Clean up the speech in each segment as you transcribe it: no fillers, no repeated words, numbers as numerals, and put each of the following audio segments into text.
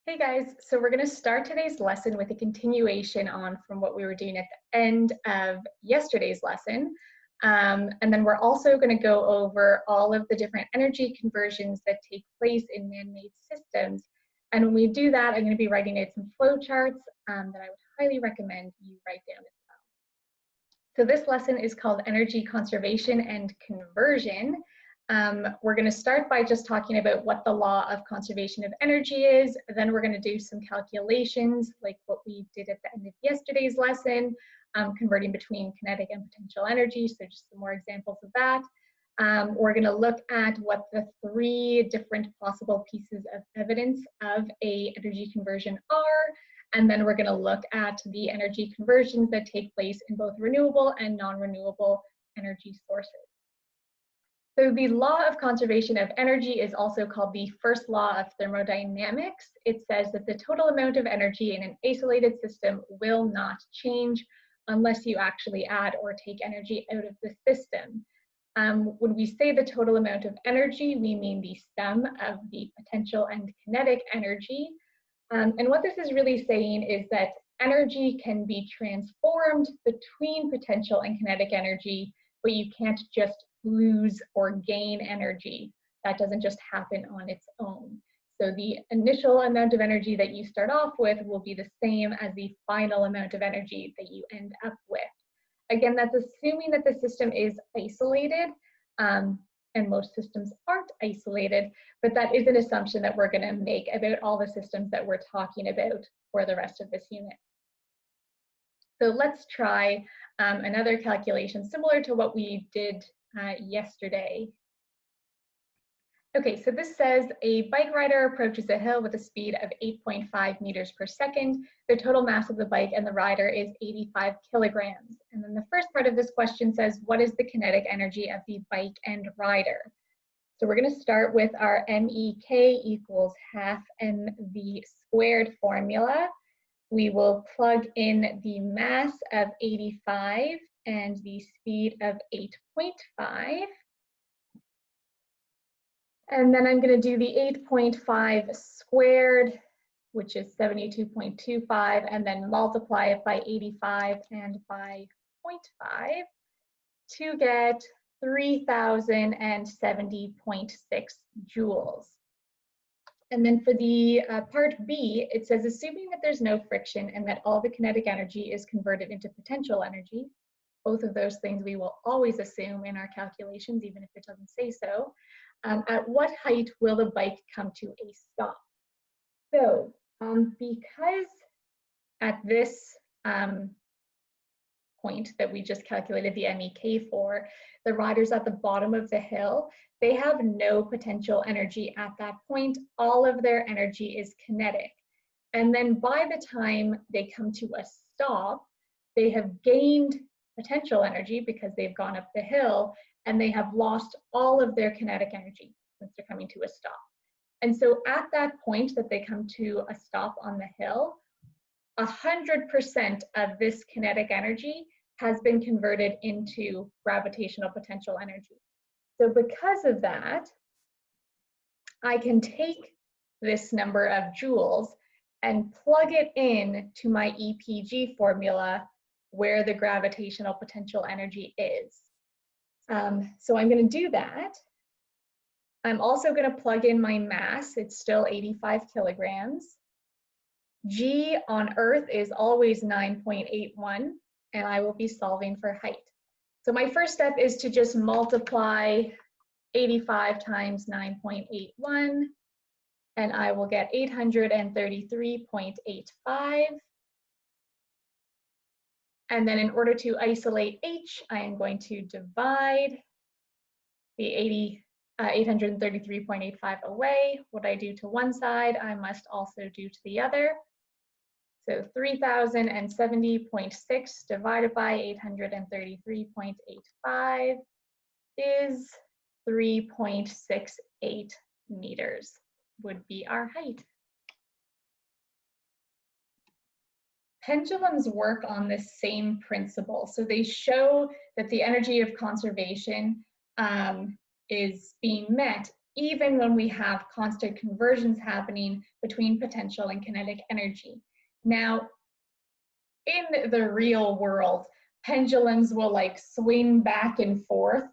Hey guys, so we're going to start today's lesson with a continuation on from what we were doing at the end of yesterday's lesson. And then we're also going to go over all of the different energy conversions that take place in man-made systems. And when we do that, I'm going to be writing out some flowcharts that I would highly recommend you write down as well. So this lesson is called Energy Conservation and Conversion. We're going to start by just talking about what the law of conservation of energy is. Then we're going to do some calculations like what we did at the end of yesterday's lesson, converting between kinetic and potential energy. So just some more examples of that. We're going to look at what the three different possible pieces of evidence of a energy conversion are. And then we're going to look at the energy conversions that take place in both renewable and non-renewable energy sources. So the law of conservation of energy is also called the first law of thermodynamics. It says that the total amount of energy in an isolated system will not change unless you actually add or take energy out of the system. When we say the total amount of energy, we mean the sum of the potential and kinetic energy. And what this is really saying is that energy can be transformed between potential and kinetic energy, but you can't just lose or gain energy. That doesn't just happen on its own. So the initial amount of energy that you start off with will be the same as the final amount of energy that you end up with. Again, that's assuming that the system is isolated, and most systems aren't isolated, but that is an assumption that we're going to make about all the systems that we're talking about for the rest of this unit. So let's try another calculation similar to what we did yesterday. Okay, so this says a bike rider approaches a hill with a speed of 8.5 meters per second. The total mass of the bike and the rider is 85 kilograms. And then the first part of this question says, what is the kinetic energy of the bike and rider? So we're going to start with our MEK equals half mv squared formula. We will plug in the mass of 85 and the speed of 8.5. And then I'm going to do the 8.5 squared, which is 72.25, and then multiply it by 85 and by 0.5 to get 3070.6 joules. And then for the part B, it says, assuming that there's no friction and that all the kinetic energy is converted into potential energy, both of those things we will always assume in our calculations, even if it doesn't say so. At what height will the bike come to a stop? So because at this point that we just calculated the MEK for, the rider's at the bottom of the hill, they have no potential energy at that point. All of their energy is kinetic. And then by the time they come to a stop, they have gained potential energy because they've gone up the hill, and they have lost all of their kinetic energy since they're coming to a stop. And so at that point that they come to a stop on the hill, 100% of this kinetic energy has been converted into gravitational potential energy. So because of that, I can take this number of joules and plug it in to my EPG formula where the gravitational potential energy is. So I'm going to do that. I'm also going to plug in my mass. It's still 85 kilograms. G on Earth is always 9.81, and I will be solving for height. So my first step is to just multiply 85 times 9.81, and I will get 833.85. And then in order to isolate H, I am going to divide the 833.85 away. What I do to one side, I must also do to the other. So 3070.6 divided by 833.85 is 3.68 meters, would be our height. Pendulums work on the same principle. So they show that the energy of conservation is being met even when we have constant conversions happening between potential and kinetic energy. Now, in the real world, pendulums will like swing back and forth,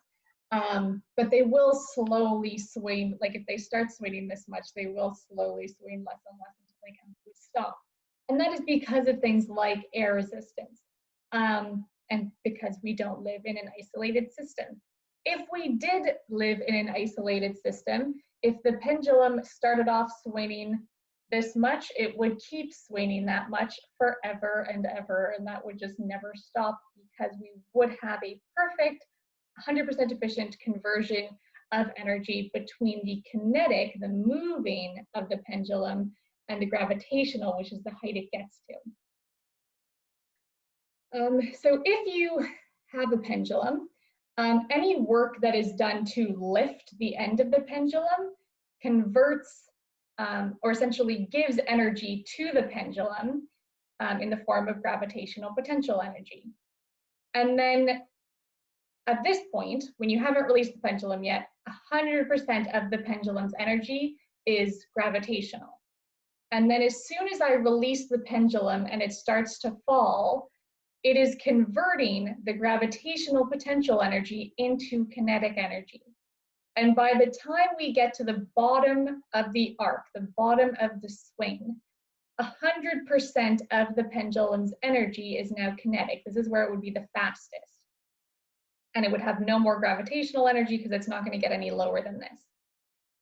but they will slowly swing. Like if they start swinging this much, they will slowly swing less and less until they come to a stop. And that is because of things like air resistance, and because we don't live in an isolated system. If we did live in an isolated system, if the pendulum started off swinging this much, it would keep swinging that much forever and ever, and that would just never stop because we would have a perfect 100% efficient conversion of energy between the kinetic, the moving of the pendulum, and the gravitational, which is the height it gets to. So if you have a pendulum, any work that is done to lift the end of the pendulum converts or essentially gives energy to the pendulum in the form of gravitational potential energy. And then at this point, when you haven't released the pendulum yet, 100% of the pendulum's energy is gravitational. And then as soon as I release the pendulum and it starts to fall, it is converting the gravitational potential energy into kinetic energy. And by the time we get to the bottom of the arc, the bottom of the swing, 100% of the pendulum's energy is now kinetic. This is where it would be the fastest. And it would have no more gravitational energy because it's not going to get any lower than this.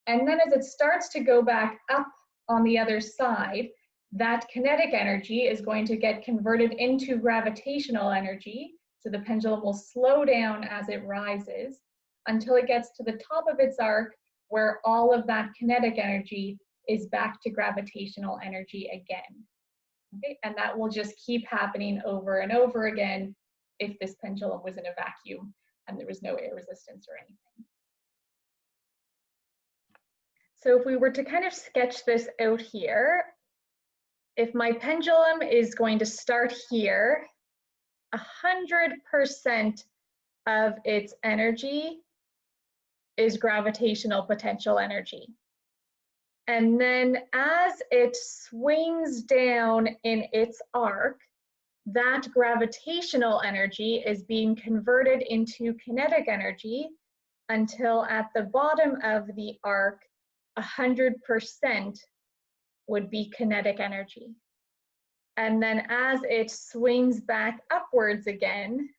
And then as it starts to go back up on the other side, that kinetic energy is going to get converted into gravitational energy. So the pendulum will slow down as it rises until it gets to the top of its arc, where all of that kinetic energy is back to gravitational energy again. Okay? And that will just keep happening over and over again if this pendulum was in a vacuum and there was no air resistance or anything. So if we were to kind of sketch this out here, if my pendulum is going to start here, 100% of its energy is gravitational potential energy. And then as it swings down in its arc, that gravitational energy is being converted into kinetic energy until at the bottom of the arc, 100% would be kinetic energy. And then as it swings back upwards again,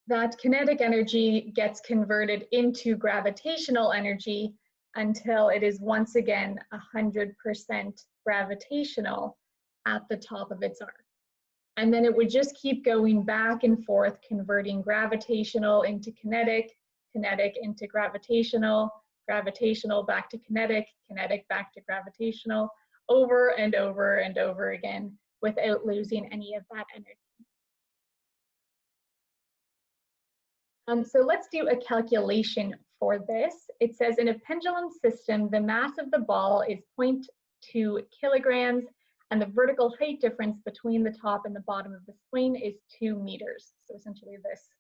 that kinetic energy gets converted into gravitational energy until it is once again 100% gravitational at the top of its arc. And then it would just keep going back and forth, converting gravitational into kinetic, kinetic into gravitational, gravitational back to kinetic, kinetic back to gravitational, over and over and over again without losing any of that energy. So let's do a calculation for this. It says in a pendulum system, the mass of the ball is 0.2 kilograms and the vertical height difference between the top and the bottom of the swing is 2 meters. So essentially this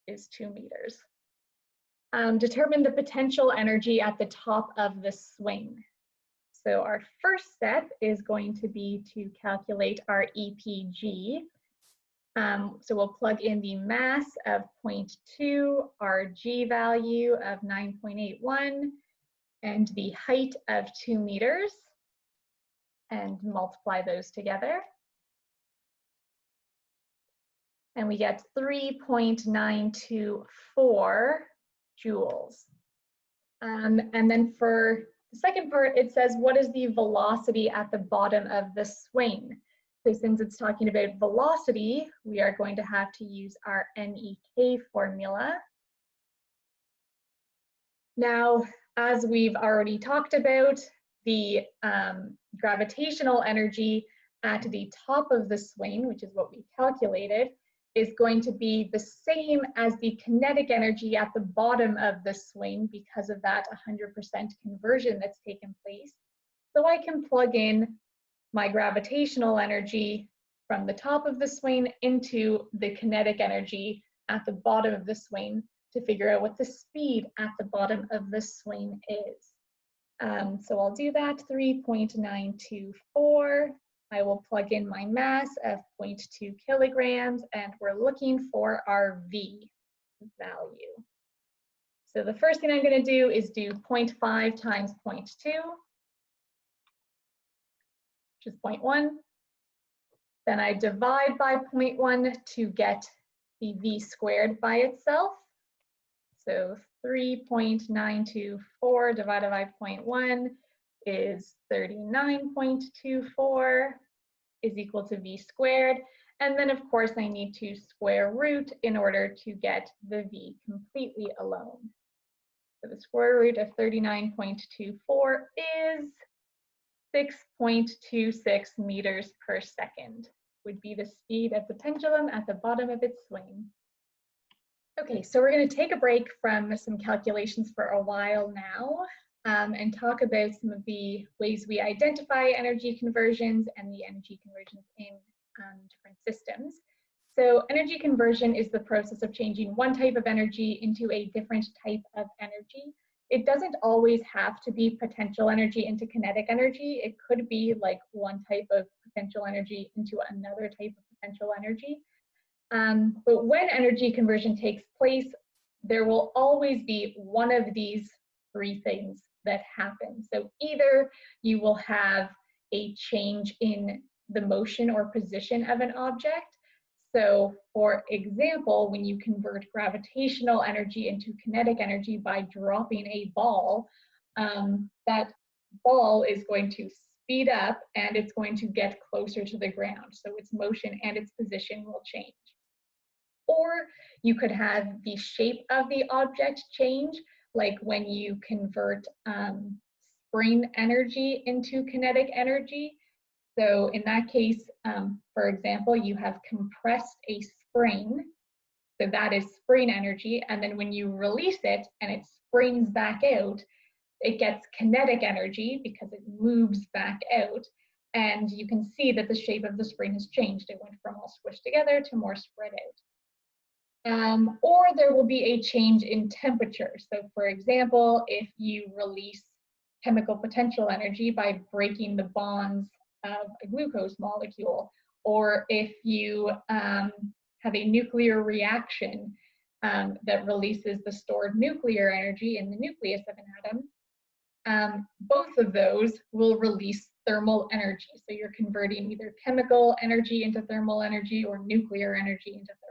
is 2 meters. Determine the potential energy at the top of the swing. So our first step is going to be to calculate our EPG. So we'll plug in the mass of 0.2, our G value of 9.81, and the height of 2 meters, and multiply those together. And we get 3.924 joules. And then for the second part, it says, what is the velocity at the bottom of the swing? So since it's talking about velocity, we are going to have to use our NEK formula. Now, as we've already talked about, the gravitational energy at the top of the swing, which is what we calculated, is going to be the same as the kinetic energy at the bottom of the swing because of that 100% conversion that's taken place. So I can plug in my gravitational energy from the top of the swing into the kinetic energy at the bottom of the swing, to figure out what the speed at the bottom of the swing is. So I'll do that, 3.924. I will plug in my mass of 0.2 kilograms, and we're looking for our V value. So the first thing I'm going to do is do 0.5 times 0.2, which is 0.1. Then I divide by 0.1 to get the V squared by itself. So 3.924 divided by 0.1 is 39.24 is equal to V squared. And then of course I need to square root in order to get the V completely alone. So the square root of 39.24 is 6.26 meters per second, would be the speed of the pendulum at the bottom of its swing. Okay, so we're going to take a break from some calculations for a while now and talk about some of the ways we identify energy conversions and the energy conversions in different systems. So energy conversion is the process of changing one type of energy into a different type of energy. It doesn't always have to be potential energy into kinetic energy. It could be like one type of potential energy into another type of potential energy. But when energy conversion takes place, there will always be one of these three things that happen. So either you will have a change in the motion or position of an object. So for example, when you convert gravitational energy into kinetic energy by dropping a ball, that ball is going to speed up and it's going to get closer to the ground. So its motion and its position will change. Or you could have the shape of the object change, like when you convert spring energy into kinetic energy. So in that case, for example, you have compressed a spring, so that is spring energy, and then when you release it and it springs back out, it gets kinetic energy because it moves back out, and you can see that the shape of the spring has changed. It went from all squished together to more spread out. Or there will be a change in temperature. So for example, if you release chemical potential energy by breaking the bonds of a glucose molecule, or if you have a nuclear reaction that releases the stored nuclear energy in the nucleus of an atom, both of those will release thermal energy. So you're converting either chemical energy into thermal energy or nuclear energy into thermal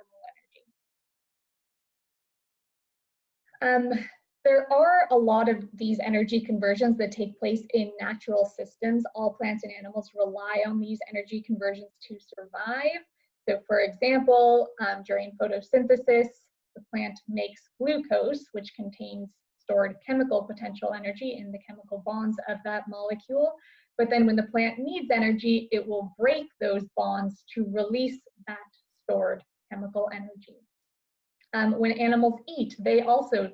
energy. There are a lot of these energy conversions that take place in natural systems. All plants and animals rely on these energy conversions to survive. So for example, during photosynthesis, the plant makes glucose, which contains stored chemical potential energy in the chemical bonds of that molecule. But then when the plant needs energy, it will break those bonds to release that stored chemical energy. When animals eat, they also,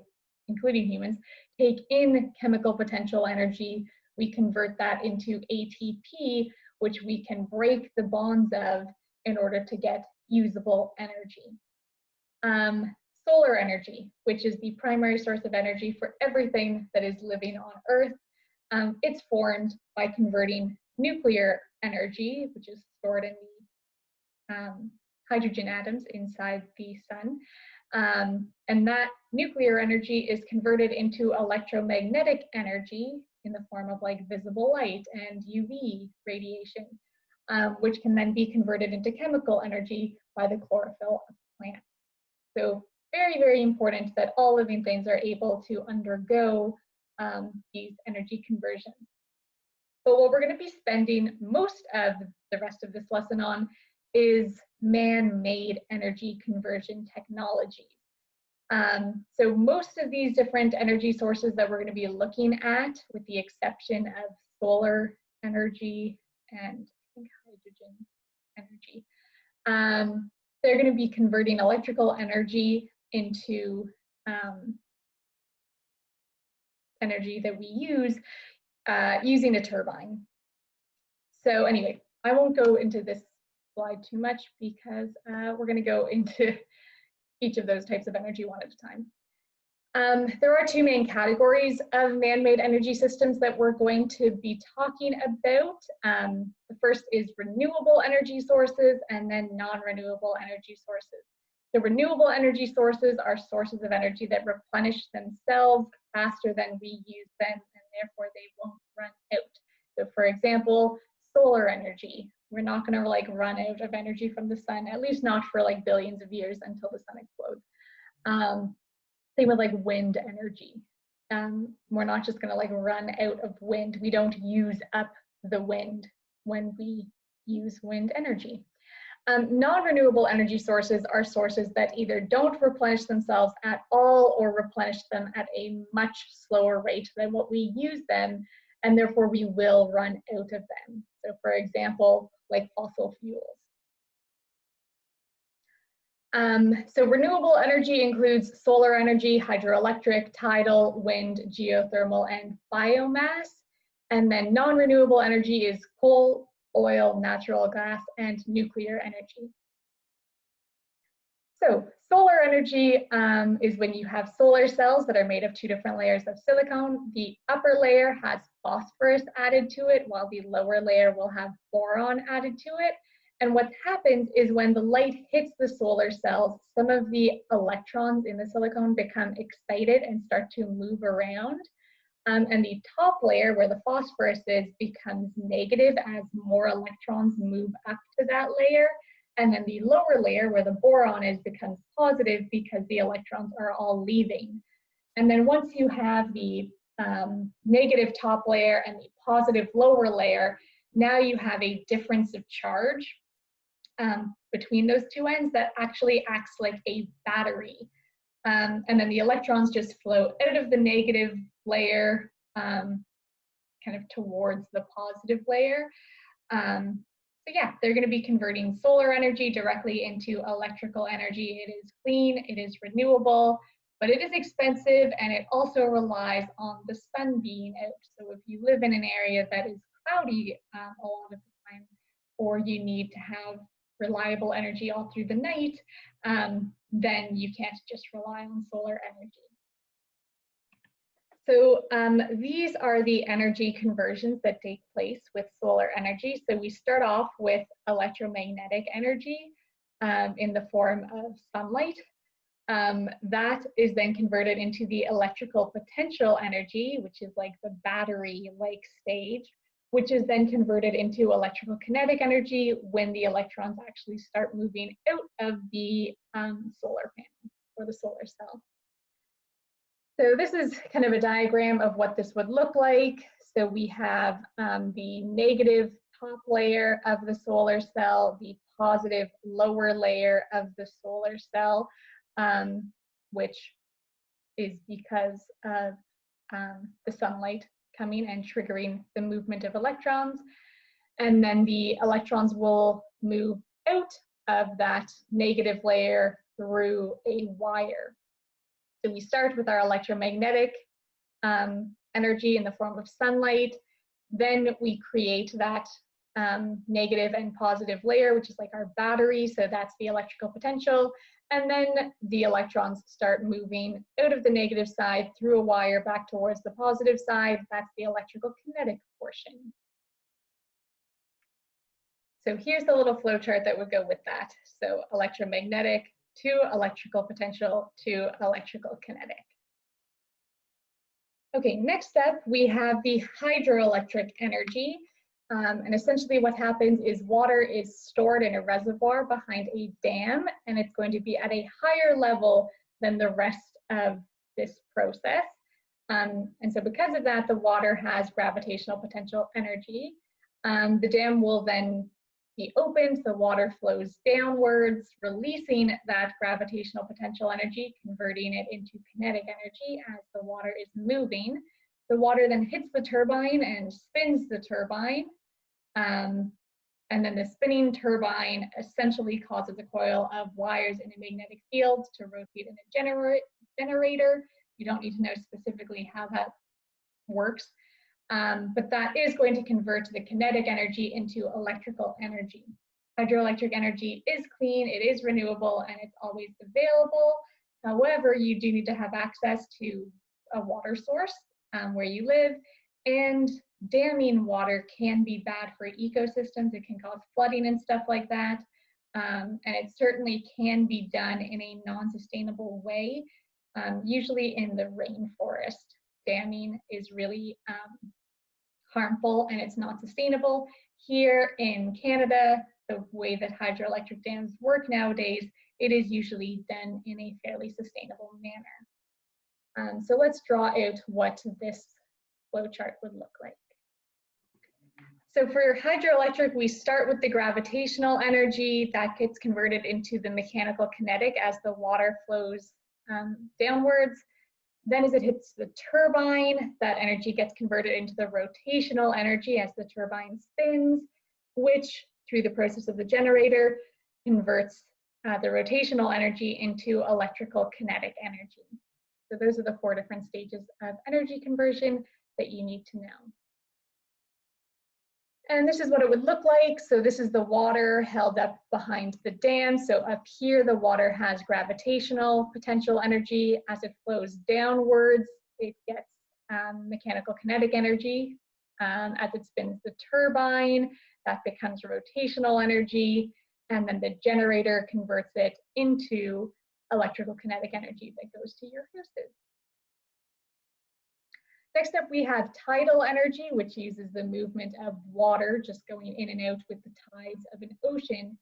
including humans, take in chemical potential energy. We convert that into ATP, which we can break the bonds of in order to get usable energy. Solar energy, which is the primary source of energy for everything that is living on Earth. It's formed by converting nuclear energy, which is stored in the hydrogen atoms inside the sun. And that nuclear energy is converted into electromagnetic energy in the form of like visible light and UV radiation, which can then be converted into chemical energy by the chlorophyll of plants. So very, very important that all living things are able to undergo these energy conversions. But what we're going to be spending most of the rest of this lesson on is man-made energy conversion technologies. So most of these different energy sources that we're going to be looking at, with the exception of solar energy and I think hydrogen energy, they're going to be converting electrical energy into energy that we use using a turbine. So anyway, I won't go into this slide too much because we're going to go into each of those types of energy one at a time. There are two main categories of man-made energy systems that we're going to be talking about. The first is renewable energy sources and then non-renewable energy sources. The renewable energy sources are sources of energy that replenish themselves faster than we use them, and therefore they won't run out. So for example, solar energy. We're not going to like run out of energy from the sun, at least not for like billions of years until the sun explodes. Same with like wind energy. We're not just going to like run out of wind. We don't use up the wind when we use wind energy. Non-renewable energy sources are sources that either don't replenish themselves at all or replenish them at a much slower rate than what we use them, and therefore we will run out of them. So for example, like fossil fuels. So renewable energy includes solar energy, hydroelectric, tidal, wind, geothermal, and biomass. And then non-renewable energy is coal, oil, natural gas, and nuclear energy. So solar energy is when you have solar cells that are made of two different layers of silicon. The upper layer has phosphorus added to it, while the lower layer will have boron added to it. And what happens is when the light hits the solar cells, some of the electrons in the silicon become excited and start to move around. And the top layer, where the phosphorus is, becomes negative as more electrons move up to that layer. And then the lower layer, where the boron is, becomes positive because the electrons are all leaving. And then once you have the negative top layer and the positive lower layer, now you have a difference of charge between those two ends that actually acts like a battery. And then the electrons just flow out of the negative layer kind of towards the positive layer. So yeah, they're going to be converting solar energy directly into electrical energy. It is clean, it is renewable, but it is expensive, and it also relies on the sun being out. So if you live in an area that is cloudy a lot of the time, or you need to have reliable energy all through the night, then you can't just rely on solar energy. So these are the energy conversions that take place with solar energy. So we start off with electromagnetic energy in the form of sunlight. That is then converted into the electrical potential energy, which is like the battery-like stage, which is then converted into electrical kinetic energy when the electrons actually start moving out of the solar panel or the solar cell. So this is kind of a diagram of what this would look like. So we have the negative top layer of the solar cell, the positive lower layer of the solar cell, which is because of the sunlight coming and triggering the movement of electrons. And then the electrons will move out of that negative layer through a wire. So we start with our electromagnetic energy in the form of sunlight. Then we create that negative and positive layer, which is like our battery. So that's the electrical potential. And then the electrons start moving out of the negative side through a wire back towards the positive side. That's the electrical kinetic portion. So here's the little flow chart that would go with that. So electromagnetic to electrical potential to electrical kinetic. Okay, next up we have the hydroelectric energy. And essentially what happens is water is stored in a reservoir behind a dam, and it's going to be at a higher level than the rest of this process. And so because of that, the water has gravitational potential energy. The dam will then be opened, the water flows downwards, releasing that gravitational potential energy, converting it into kinetic energy as the water is moving. The water then hits the turbine and spins the turbine. And then the spinning turbine essentially causes a coil of wires in a magnetic field to rotate in a generator. You don't need to know specifically how that works. But that is going to convert the kinetic energy into electrical energy. Hydroelectric energy is clean, it is renewable, and it's always available. However, you do need to have access to a water source where you live, and damming water can be bad for ecosystems. It can cause flooding and stuff like that. And it certainly can be done in a non-sustainable way, usually in the rainforest. Damming is really harmful and it's not sustainable. Here in Canada, the way that hydroelectric dams work nowadays, it is usually done in a fairly sustainable manner. So let's draw out what this flow chart would look like. So for hydroelectric, we start with the gravitational energy that gets converted into the mechanical kinetic as the water flows downwards. Then as it hits the turbine, that energy gets converted into the rotational energy as the turbine spins, which through the process of the generator converts the rotational energy into electrical kinetic energy. So those are the 4 different stages of energy conversion that you need to know. And this is what it would look like. So this is the water held up behind the dam. So up here, the water has gravitational potential energy. As it flows downwards, it gets mechanical kinetic energy. As it spins the turbine, that becomes rotational energy. And then the generator converts it into electrical kinetic energy that goes to your houses. Next up, we have tidal energy, which uses the movement of water just going in and out with the tides of an ocean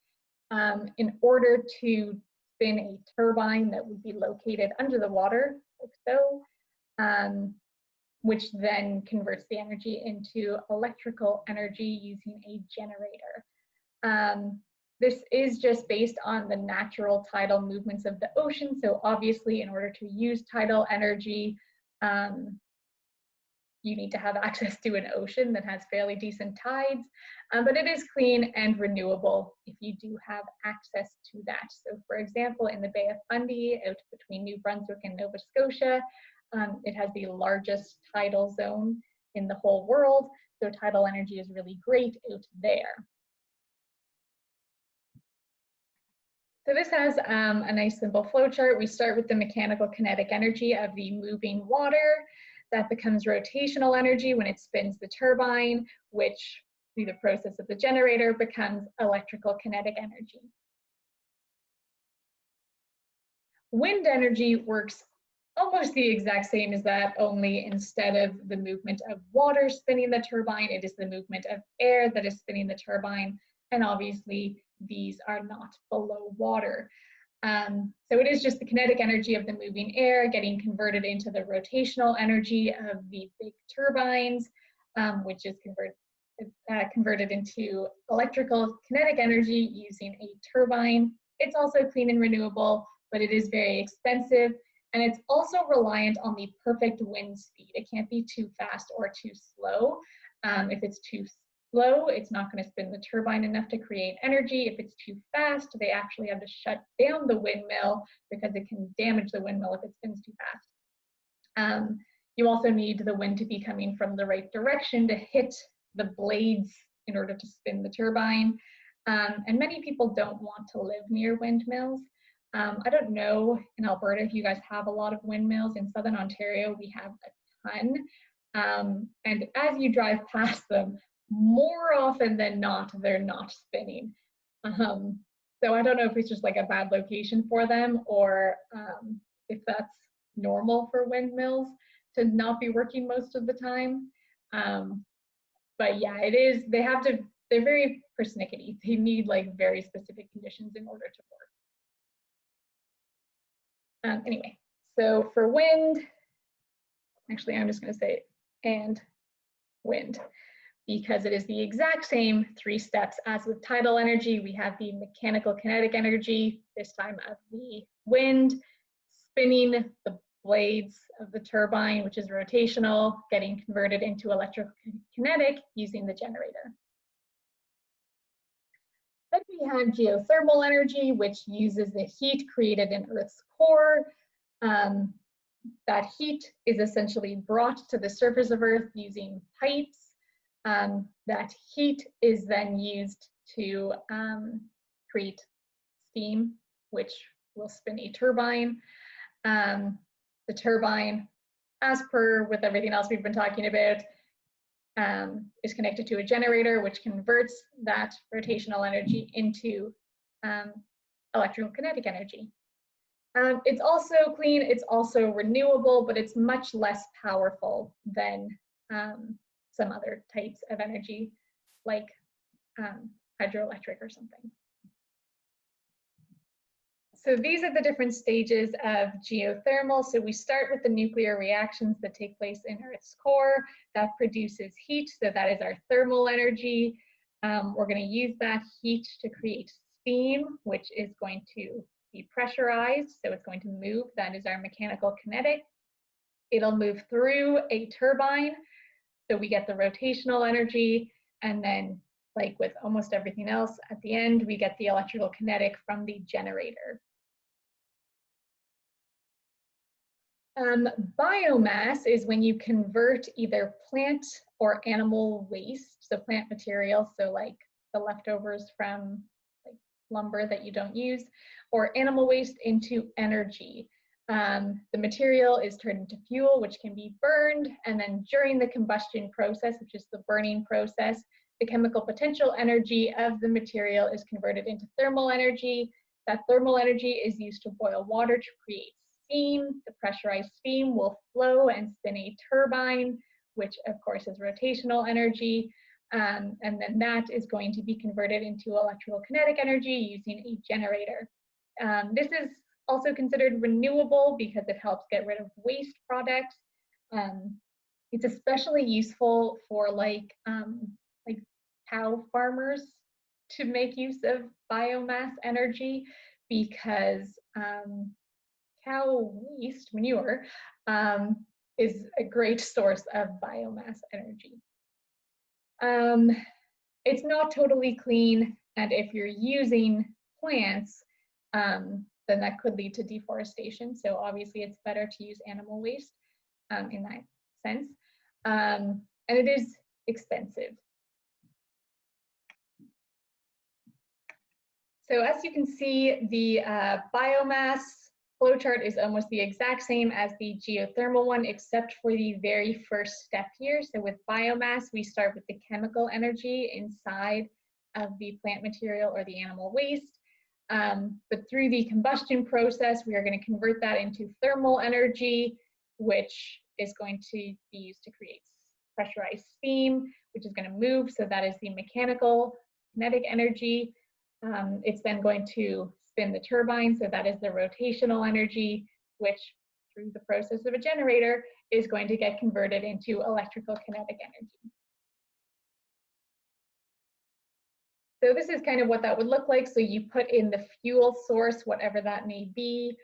in order to spin a turbine that would be located under the water, like so, which then converts the energy into electrical energy using a generator. This is just based on the natural tidal movements of the ocean. So obviously, in order to use tidal energy, you need to have access to an ocean that has fairly decent tides, but it is clean and renewable if you do have access to that. So for example, in the Bay of Fundy, out between New Brunswick and Nova Scotia, it has the largest tidal zone in the whole world. So tidal energy is really great out there. So this has a nice simple flow chart. We start with the mechanical kinetic energy of the moving water. That becomes rotational energy when it spins the turbine, which through the process of the generator becomes electrical kinetic energy. Wind energy works almost the exact same as that, only instead of the movement of water spinning the turbine, it is the movement of air that is spinning the turbine, and obviously these are not below water. So it is just the kinetic energy of the moving air getting converted into the rotational energy of the big turbines, which is converted into electrical kinetic energy using a turbine. It's also clean and renewable, but it is very expensive. And it's also reliant on the perfect wind speed. It can't be too fast or too slow. If it's too slow, it's not going to spin the turbine enough to create energy. If it's too fast, they actually have to shut down the windmill because it can damage the windmill if it spins too fast. You also need the wind to be coming from the right direction to hit the blades in order to spin the turbine. And many people don't want to live near windmills. I don't know in Alberta if you guys have a lot of windmills. In Southern Ontario, we have a ton. And as you drive past them, more often than not, they're not spinning. So I don't know if it's just like a bad location for them or if that's normal for windmills to not be working most of the time. But yeah, it is, they're very persnickety. They need like very specific conditions in order to work. Anyway, so for wind, actually I'm just gonna say and wind, because it is the exact same 3 steps as with tidal energy. We have the mechanical kinetic energy, this time of the wind, spinning the blades of the turbine, which is rotational, getting converted into electrical kinetic using the generator. Then we have geothermal energy, which uses the heat created in Earth's core. That heat is essentially brought to the surface of Earth using pipes. That heat is then used to create steam, which will spin a turbine. The turbine, as per with everything else we've been talking about, is connected to a generator, which converts that rotational energy into electrical kinetic energy. It's also clean, it's also renewable, but it's much less powerful than some other types of energy, like hydroelectric or something. So these are the different stages of geothermal. So we start with the nuclear reactions that take place in Earth's core that produces heat. So that is our thermal energy. We're going to use that heat to create steam, which is going to be pressurized. So it's going to move. That is our mechanical kinetic. It'll move through a turbine. So we get the rotational energy. And then, like with almost everything else, at the end, we get the electrical kinetic from the generator. Biomass is when you convert either plant or animal waste, so plant material, so like the leftovers from like lumber that you don't use, or animal waste into energy. The material is turned into fuel, which can be burned, and then during the combustion process, which is the burning process, the chemical potential energy of the material is converted into thermal energy. That thermal energy is used to boil water to create steam. The pressurized steam will flow and spin a turbine, which of course is rotational energy. And then that is going to be converted into electrical kinetic energy using a generator. This is also considered renewable because it helps get rid of waste products. It's especially useful for like cow farmers to make use of biomass energy because cow waste, manure, is a great source of biomass energy. It's not totally clean, and if you're using plants, then that could lead to deforestation. So obviously it's better to use animal waste in that sense. And it is expensive. So as you can see, the biomass flowchart is almost the exact same as the geothermal one, except for the very first step here. So with biomass, we start with the chemical energy inside of the plant material or the animal waste. But through the combustion process, we are going to convert that into thermal energy, which is going to be used to create pressurized steam, which is going to move. So that is the mechanical kinetic energy. It's then going to spin the turbine, so that is the rotational energy, which through the process of a generator is going to get converted into electrical kinetic energy. So this is kind of what that would look like. So you put in the fuel source, whatever that may be,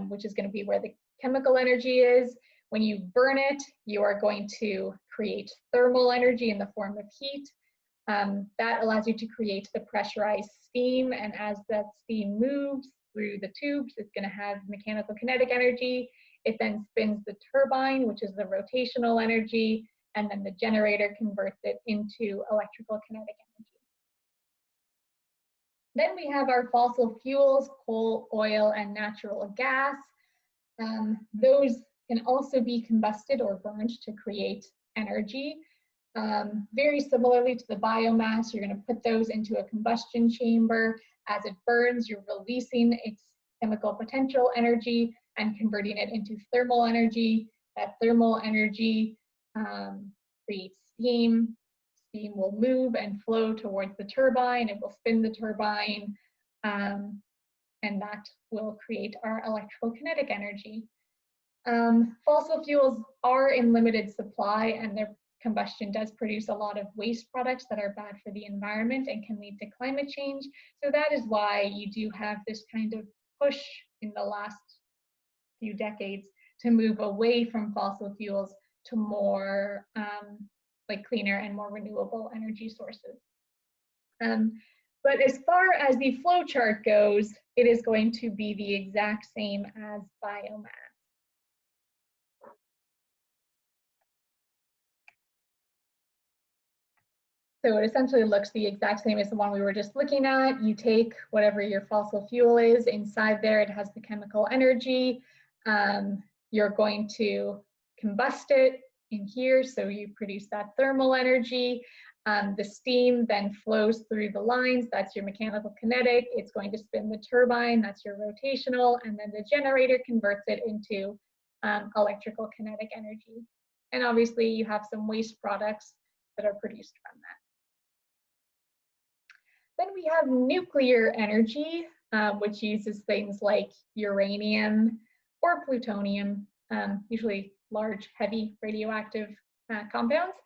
which is going to be where the chemical energy is. When you burn it, you are going to create thermal energy in the form of heat. That allows you to create the pressurized steam, and as that steam moves through the tubes, it's going to have mechanical kinetic energy. It then spins the turbine, which is the rotational energy, and then the generator converts it into electrical kinetic energy. Then we have our fossil fuels, coal, oil, and natural gas. Those can also be combusted or burned to create energy. Very similarly to the biomass, you're going to put those into a combustion chamber. As it burns, you're releasing its chemical potential energy and converting it into thermal energy. That thermal energy creates steam. Steam will move and flow towards the turbine. It will spin the turbine, and that will create our electrical kinetic energy. Fossil fuels are in limited supply, and their combustion does produce a lot of waste products that are bad for the environment and can lead to climate change. So that is why you do have this kind of push in the last few decades to move away from fossil fuels to more like cleaner and more renewable energy sources. But as far as the flow chart goes, it is going to be the exact same as biomass. So it essentially looks the exact same as the one we were just looking at. You take whatever your fossil fuel is, inside there it has the chemical energy. You're going to combust it in here, so you produce that thermal energy. The steam then flows through the lines, that's your mechanical kinetic. It's going to spin the turbine, that's your rotational, and then the generator converts it into electrical kinetic energy. And obviously you have some waste products that are produced from that. Then we have nuclear energy, which uses things like uranium or plutonium, usually large, heavy radioactive compounds.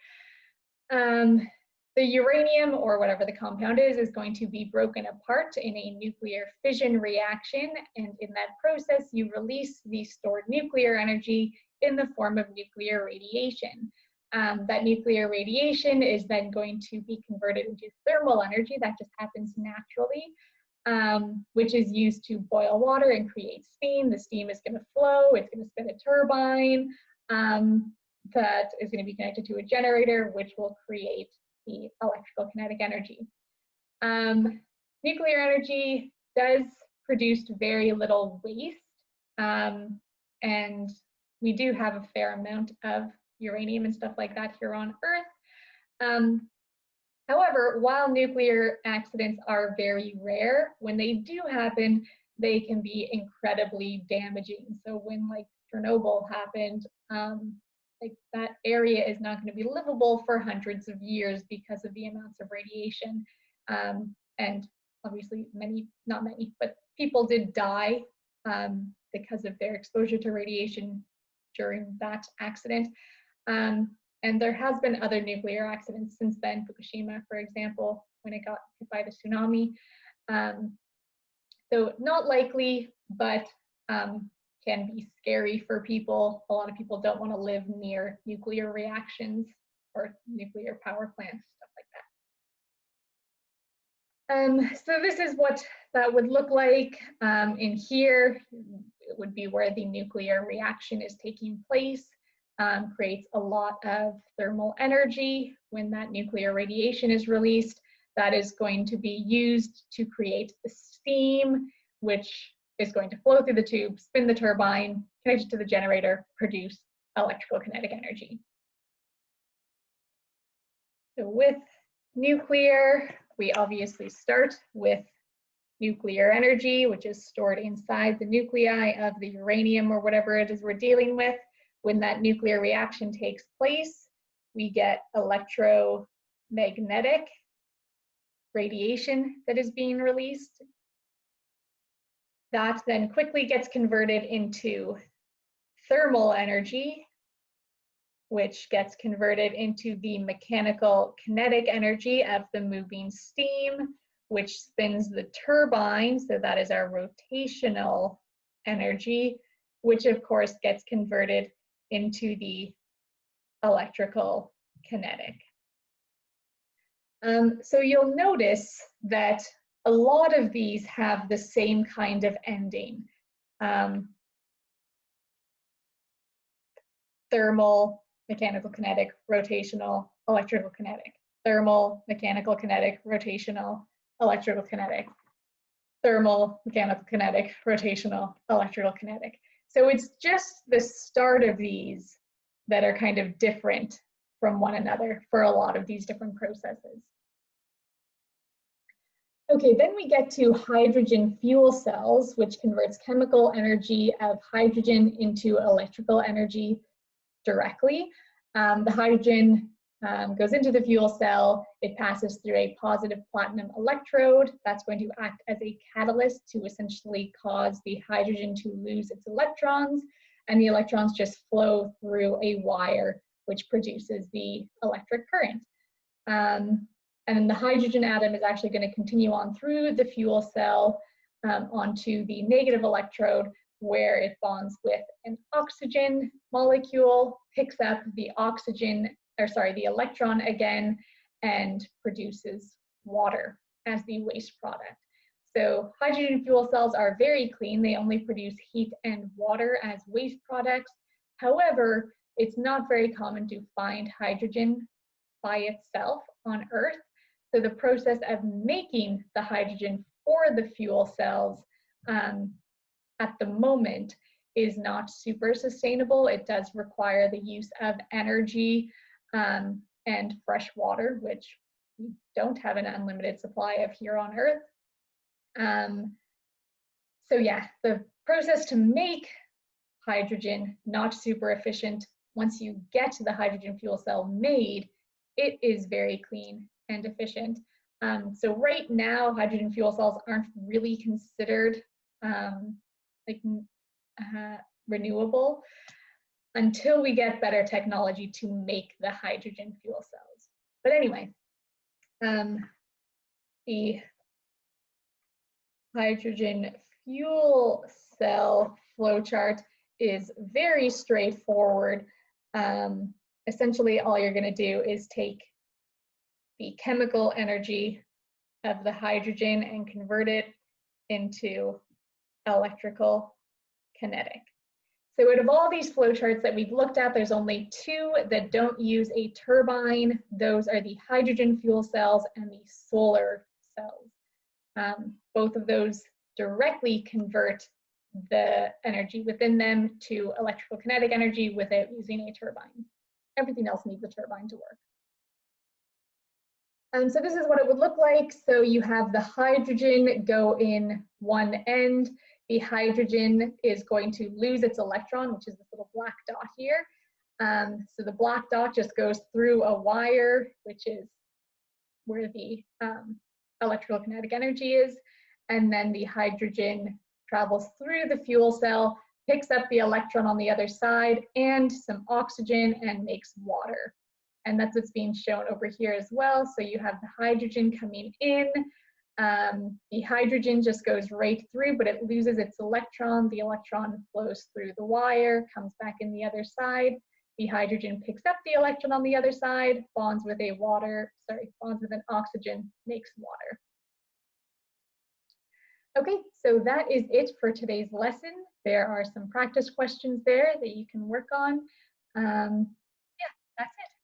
The uranium, or whatever the compound is going to be broken apart in a nuclear fission reaction, and in that process you release the stored nuclear energy in the form of nuclear radiation. That nuclear radiation is then going to be converted into thermal energy. That just happens naturally, which is used to boil water and create steam. The steam is going to flow, it's going to spin a turbine that is going to be connected to a generator, which will create the electrical kinetic energy. Nuclear energy does produce very little waste, and we do have a fair amount of uranium and stuff like that here on Earth. However, while nuclear accidents are very rare, when they do happen, they can be incredibly damaging. So when like Chernobyl happened, like that area is not going to be livable for hundreds of years because of the amounts of radiation. And obviously not many, but people did die because of their exposure to radiation during that accident. And there has been other nuclear accidents since then, Fukushima, for example, when it got hit by the tsunami. So not likely, but can be scary for people. A lot of people don't want to live near nuclear reactions or nuclear power plants, stuff like that. So this is what that would look like. In here, it would be where the nuclear reaction is taking place. Creates a lot of thermal energy. When that nuclear radiation is released, that is going to be used to create the steam, which is going to flow through the tube, spin the turbine, connect it to the generator, produce electrical kinetic energy. So with nuclear, we obviously start with nuclear energy, which is stored inside the nuclei of the uranium or whatever it is we're dealing with. When that nuclear reaction takes place, we get electromagnetic radiation that is being released. That then quickly gets converted into thermal energy, which gets converted into the mechanical kinetic energy of the moving steam, which spins the turbine. So that is our rotational energy, which of course gets converted into the electrical kinetic. So you'll notice that a lot of these have the same kind of ending. Thermal, mechanical kinetic, rotational, electrical kinetic. Thermal, mechanical kinetic, rotational, electrical kinetic. Thermal, mechanical kinetic, rotational, electrical kinetic. So it's just the start of these that are kind of different from one another for a lot of these different processes. Okay, then we get to hydrogen fuel cells, which converts chemical energy of hydrogen into electrical energy directly. The hydrogen goes into the fuel cell. It passes through a positive platinum electrode. That's going to act as a catalyst to essentially cause the hydrogen to lose its electrons, and the electrons just flow through a wire, which produces the electric current. And then the hydrogen atom is actually going to continue on through the fuel cell onto the negative electrode, where it bonds with an oxygen molecule, picks up the the electron again, and produces water as the waste product. So hydrogen fuel cells are very clean. They only produce heat and water as waste products. However, it's not very common to find hydrogen by itself on Earth. So the process of making the hydrogen for the fuel cells at the moment is not super sustainable. It does require the use of energy and fresh water, which we don't have an unlimited supply of here on Earth. So yeah, the process to make hydrogen, not super efficient. Once you get the hydrogen fuel cell made, it is very clean and efficient. So right now, hydrogen fuel cells aren't really considered renewable until we get better technology to make the hydrogen fuel cells. But anyway, the hydrogen fuel cell flowchart is very straightforward. Essentially, all you're going to do is take the chemical energy of the hydrogen and convert it into electrical kinetic. So out of all these flowcharts that we've looked at, there's only two that don't use a turbine. Those are the hydrogen fuel cells and the solar cells. Both of those directly convert the energy within them to electrical kinetic energy without using a turbine. Everything else needs a turbine to work. And so this is what it would look like. So you have the hydrogen go in one end. The hydrogen is going to lose its electron, which is this little black dot here. So the black dot just goes through a wire, which is where the electrical kinetic energy is. And then the hydrogen travels through the fuel cell, picks up the electron on the other side and some oxygen and makes water. And that's what's being shown over here as well. So you have the hydrogen coming in. The hydrogen just goes right through, but it loses its electron. The electron flows through the wire, comes back in the other side. The hydrogen picks up the electron on the other side, bonds with an oxygen, makes water. Okay, so that is it for today's lesson. There are some practice questions there that you can work on. Yeah, that's it.